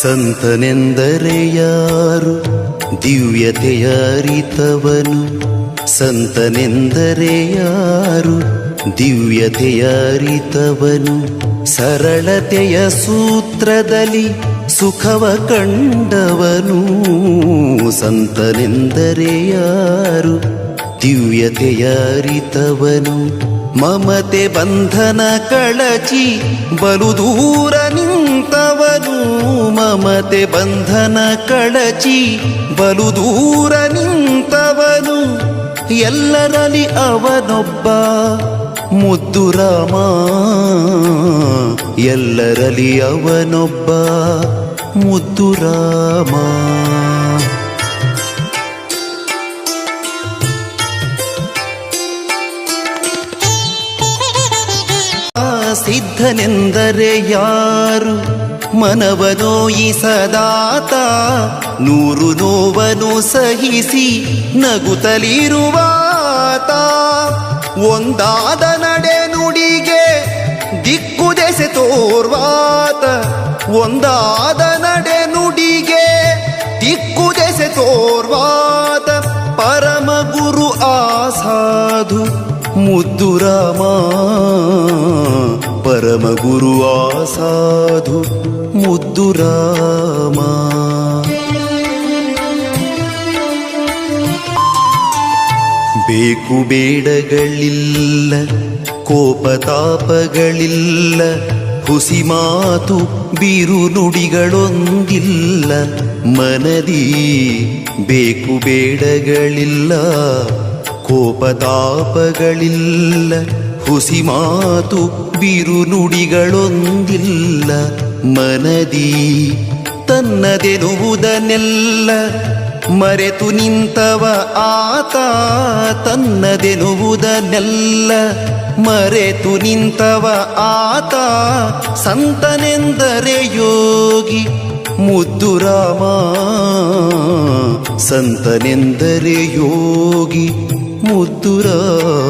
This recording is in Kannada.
ಸಂತನೆಂದರೆ ಯಾರು ದಿವ್ಯತೆಯ ಅರಿತವನು, ಸಂತನೆಂದರೆ ಯಾರು ದಿವ್ಯತೆಯ ಅರಿತವನು, ಸರಳತೆಯ ಸೂತ್ರದಲ್ಲಿ ಸುಖವ ಕಂಡವನು. ಸಂತನೆಂದರೆ ಯಾರು ದಿವ್ಯತೆಯ ಅರಿತವನು, ಮಮತೆ ಬಂಧನ ಕಳಚಿ ಬಲು ದೂರ ನಿಂತವನು. ಮಮತೆ ಬಂಧನ ಕಳಚಿ ಬಲು ದೂರ ನಿಂತವನು, ಎಲ್ಲರಲ್ಲಿ ಅವನೊಬ್ಬ ಮುದ್ದು ರಾಮ. ಎಲ್ಲರಲ್ಲಿ ಅವನೊಬ್ಬ ಮುದ್ದು ರಾಮ. ಸಿದ್ಧನೆಂದರೆ ಯಾರು ಮನವನೋಯಿಸದಾತ, ನೂರು ನೋವನು ಸಹಿಸಿ ನಗುತ್ತಲಿರುವಾತ. ಒಂದಾದ ನಡೆ ನುಡಿಗೆ ದಿಕ್ಕು ದೆಸೆ ತೋರ್ವಾತ, ಒಂದಾದ ನಡೆ ನುಡಿಗೆ ದಿಕ್ಕು ದೆಸೆ ತೋರ್ವಾತ. ಪರಮ ಗುರು ಆಸಾಧು ಮುದ್ದು ರಾಮ, ಪರಮ ಗುರು ಆಸಾಧು ಮುದ್ದು ರಾಮ. ಬೇಕು ಬೇಡಗಳಿಲ್ಲ, ಕೋಪತಾಪಗಳಿಲ್ಲ, ಹುಸಿ ಮಾತು ಬಿರು ನುಡಿಗಳೊಂದಿಲ್ಲ ಮನದಿ. ಬೇಕು ಬೇಡಗಳಿಲ್ಲ, ಕೋಪತಾಪಗಳಿಲ್ಲ, ಹುಸಿ ಮಾತು ಬಿರು ನುಡಿಗಳೊಂದಿಲ್ಲ ಮನದಿ. ತನ್ನದೆನುವುದನ್ನೆಲ್ಲ ಮರೆತು ನಿಂತವ ಆತ, ತನ್ನದೆನುವುದನ್ನೆಲ್ಲ ಮರೆತು ನಿಂತವ ಆತ. ಸಂತನೆಂದರೆ ಯೋಗಿ ಮುದ್ದು ರಾಮ, ಸಂತನೆಂದರೆ ಯೋಗಿ ಮುದ್ದು ರಾಮ.